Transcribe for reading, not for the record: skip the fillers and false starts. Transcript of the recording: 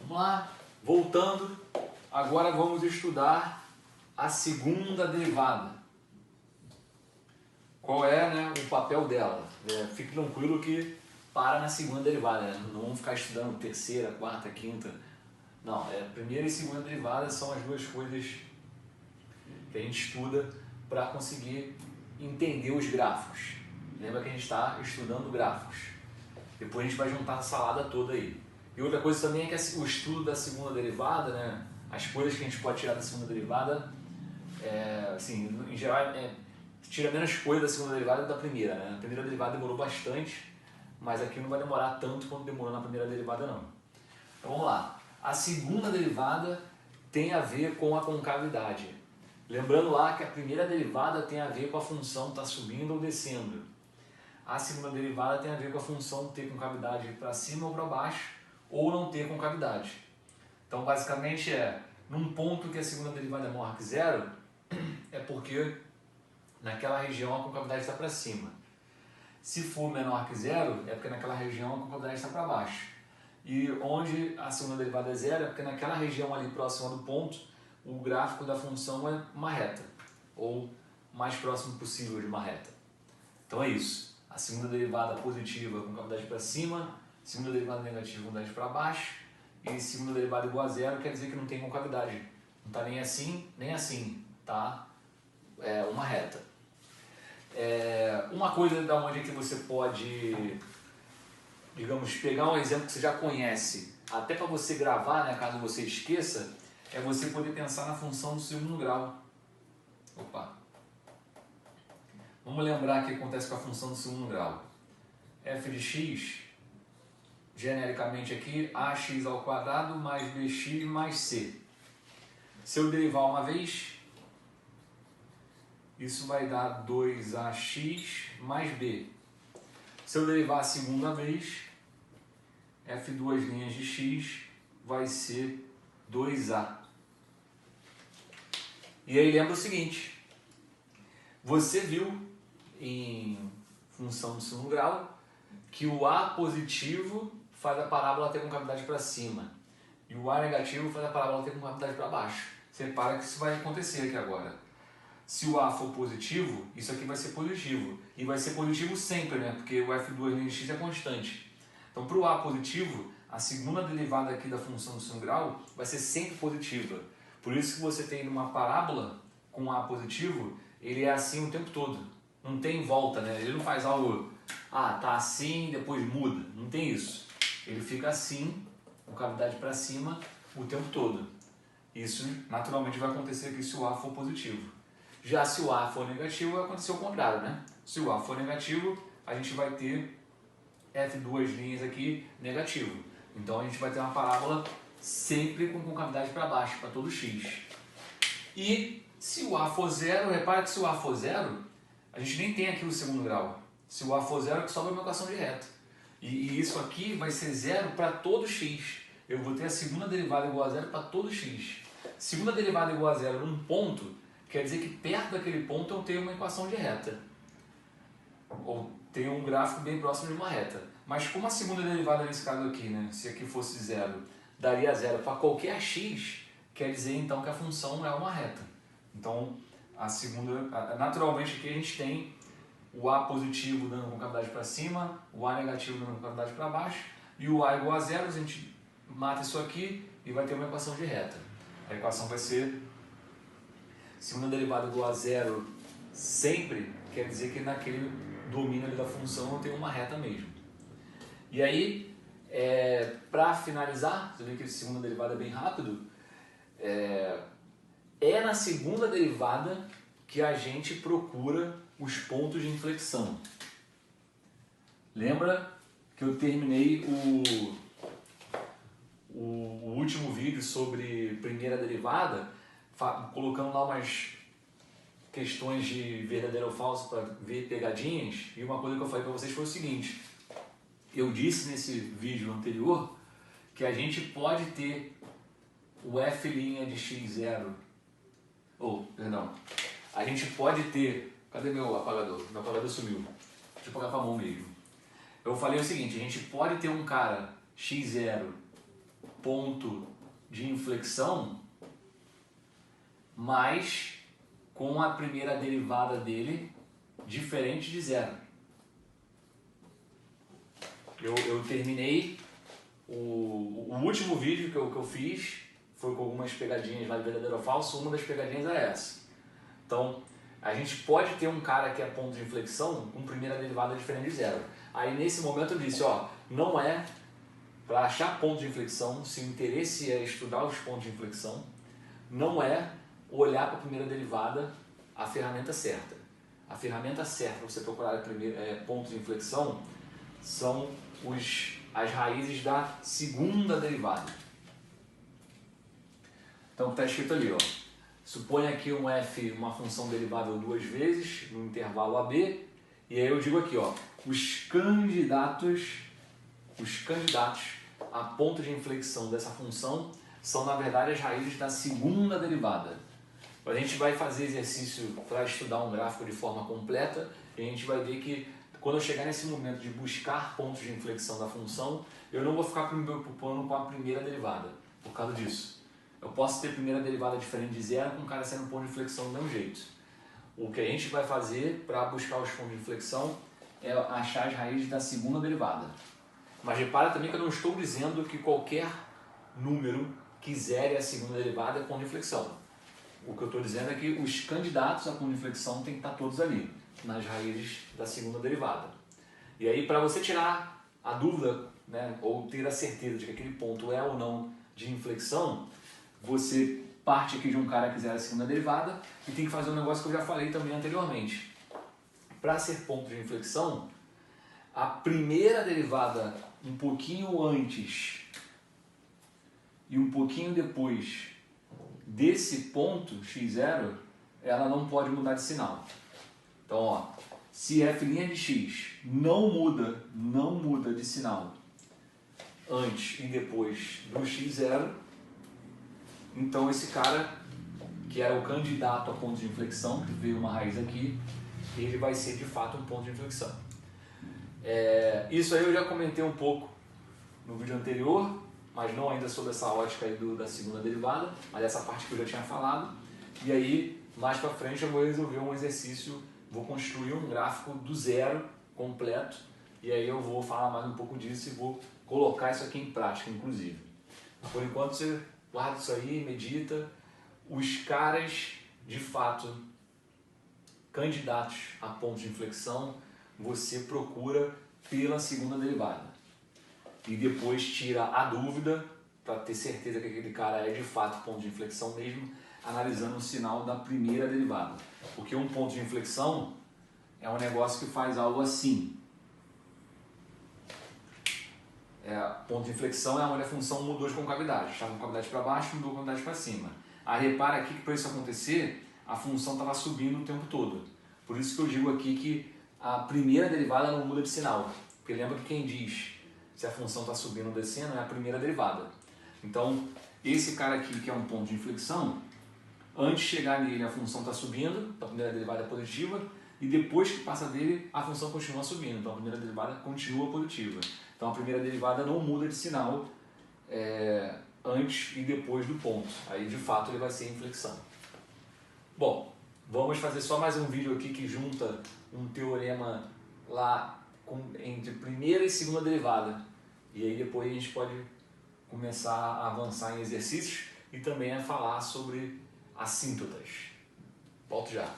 Vamos lá, voltando, agora vamos estudar a segunda derivada. Qual é, né, o papel dela? Fique tranquilo que para na segunda derivada, né? Não vamos ficar estudando terceira, quarta, quinta. Não, primeira e segunda derivada são as duas coisas que a gente estuda para conseguir entender os gráficos. Lembra que a gente está estudando gráficos. Depois a gente vai juntar a salada toda aí. E outra coisa também é que o estudo da segunda derivada, né, as coisas que a gente pode tirar da segunda derivada, assim, em geral, tira menos coisa da segunda derivada do que da primeira. Né? A primeira derivada demorou bastante, mas aqui não vai demorar tanto quanto demorou na primeira derivada não. Então vamos lá. A segunda derivada tem a ver com a concavidade. Lembrando lá que a primeira derivada tem a ver com a função estar subindo ou descendo. A segunda derivada tem a ver com a função ter concavidade para cima ou para baixo, ou não ter concavidade. Então basicamente num ponto que a segunda derivada é maior que zero, é porque naquela região a concavidade está para cima. Se for menor que zero, é porque naquela região a concavidade está para baixo. E onde a segunda derivada é zero, é porque naquela região ali próxima do ponto, o gráfico da função é uma reta, ou mais próximo possível de uma reta. Então é isso. A segunda derivada positiva com concavidade para cima, segunda derivada negativa com concavidade para baixo, e segunda derivada igual a zero quer dizer que não tem concavidade. Não está nem assim, nem assim. Tá? É uma reta. Uma coisa da onde é que você pode, digamos, pegar um exemplo que você já conhece, até para você gravar, né, caso você esqueça, é você poder pensar na função do segundo grau. Opa! Vamos lembrar o que acontece com a função do segundo grau. f de x, genericamente aqui, ax ao quadrado mais bx mais c. Se eu derivar uma vez, isso vai dar 2ax mais b. Se eu derivar a segunda vez, f duas linhas de x vai ser 2a. E aí lembra o seguinte, você viu em função do segundo grau que o a positivo faz a parábola ter concavidade para cima e o a negativo faz a parábola ter concavidade para baixo. Você repara que isso vai acontecer aqui agora. Se o a for positivo, isso aqui vai ser positivo. E vai ser positivo sempre, né? Porque o f2 linhas de x é constante. Então, para o a positivo, a segunda derivada aqui da função do segundo grau vai ser sempre positiva. Por isso que você tem uma parábola com a positivo, ele é assim o tempo todo. Não tem volta, né? Ele não faz algo, tá assim, depois muda. Não tem isso. Ele fica assim, com cavidade para cima, o tempo todo. Isso naturalmente vai acontecer aqui se o a for positivo. Já se o a for negativo, vai acontecer o contrário, né? Se o a for negativo, a gente vai ter f duas linhas aqui negativo. Então a gente vai ter uma parábola sempre com concavidade para baixo, para todo x. E se o a for zero, repara que se o a for zero, a gente nem tem aqui o segundo grau. Se o a for zero, é que sobra uma equação de reta. E isso aqui vai ser zero para todo x. Eu vou ter a segunda derivada igual a zero para todo x. Segunda derivada igual a zero num ponto, quer dizer que perto daquele ponto eu tenho uma equação de reta. Ou tenho um gráfico bem próximo de uma reta. Mas como a segunda derivada nesse caso aqui, né, se aqui fosse zero, daria zero para qualquer x, quer dizer então que a função é uma reta. Então, a segunda, naturalmente aqui a gente tem o a positivo dando concavidade para cima, o a negativo dando concavidade para baixo, e o a igual a zero, a gente mata isso aqui e vai ter uma equação de reta. A equação vai ser segunda derivada igual a zero sempre, quer dizer que naquele domínio ali da função eu tenho uma reta mesmo. E aí, para finalizar, você vê que a segunda derivada é bem rápido, é na segunda derivada que a gente procura os pontos de inflexão. Lembra que eu terminei o último vídeo sobre primeira derivada, colocando lá umas questões de verdadeiro ou falso para ver pegadinhas, e uma coisa que eu falei para vocês foi o seguinte, eu disse nesse vídeo anterior que a gente pode ter o f' de x0, a gente pode ter, cadê meu apagador? Meu apagador sumiu, deixa eu apagar com a mão mesmo. Eu falei o seguinte, a gente pode ter um cara x0 ponto de inflexão, mas com a primeira derivada dele diferente de zero. Eu terminei o último vídeo que eu fiz, foi com algumas pegadinhas lá de verdadeiro ou falso. Uma das pegadinhas era essa. Então, a gente pode ter um cara que é ponto de inflexão com primeira derivada diferente de zero. Aí nesse momento eu disse, ó, não é para achar ponto de inflexão, se o interesse é estudar os pontos de inflexão, não é olhar para a primeira derivada a ferramenta certa. A ferramenta certa para você procurar pontos de inflexão são as raízes da segunda derivada. Então está escrito ali, ó. Suponha aqui um f, uma função derivável duas vezes no intervalo AB, e aí eu digo aqui, ó, os candidatos a ponto de inflexão dessa função são, na verdade, as raízes da segunda derivada. A gente vai fazer exercício para estudar um gráfico de forma completa e a gente vai ver que quando eu chegar nesse momento de buscar pontos de inflexão da função, eu não vou ficar me preocupando com a primeira derivada, por causa disso. Eu posso ter primeira derivada diferente de zero com o cara sendo ponto de inflexão do mesmo jeito. O que a gente vai fazer para buscar os pontos de inflexão é achar as raízes da segunda derivada. Mas repara também que eu não estou dizendo que qualquer número que zere a segunda derivada é ponto de inflexão. O que eu estou dizendo é que os candidatos a ponto de inflexão têm que estar todos ali, nas raízes da segunda derivada. E aí, para você tirar a dúvida, né, ou ter a certeza de que aquele ponto é ou não de inflexão, você parte aqui de um cara que zera a segunda derivada e tem que fazer um negócio que eu já falei também anteriormente. Para ser ponto de inflexão, a primeira derivada um pouquinho antes e um pouquinho depois desse ponto x0, ela não pode mudar de sinal. Então, ó, se f' de x não muda de sinal antes e depois do x0, então esse cara, que era o candidato a ponto de inflexão, que veio uma raiz aqui, ele vai ser de fato um ponto de inflexão. Isso aí eu já comentei um pouco no vídeo anterior, mas não ainda sobre essa ótica aí da segunda derivada, mas essa parte que eu já tinha falado. E aí, mais pra frente, eu vou resolver um exercício, vou construir um gráfico do zero completo, e aí eu vou falar mais um pouco disso e vou colocar isso aqui em prática, inclusive. Por enquanto, você guarda isso aí, medita. Os caras, de fato, candidatos a pontos de inflexão, você procura pela segunda derivada. E depois tira a dúvida, para ter certeza que aquele cara é de fato ponto de inflexão mesmo, analisando o sinal da primeira derivada. Porque um ponto de inflexão é um negócio que faz algo assim. Ponto de inflexão é onde a função mudou de concavidade. Estava com concavidade para baixo, mudou a concavidade para cima. Aí repara aqui que para isso acontecer, a função estava subindo o tempo todo. Por isso que eu digo aqui que a primeira derivada não muda de sinal. Porque lembra que quem diz se a função está subindo ou descendo é a primeira derivada. Então, esse cara aqui, que é um ponto de inflexão, antes de chegar nele a função está subindo, a primeira derivada é positiva, e depois que passa dele a função continua subindo, então a primeira derivada continua positiva. Então a primeira derivada não muda de sinal antes e depois do ponto. Aí de fato ele vai ser inflexão. Bom, vamos fazer só mais um vídeo aqui que junta um teorema lá entre primeira e segunda derivada. E aí depois a gente pode começar a avançar em exercícios e também a falar sobre assíntotas. Volto já.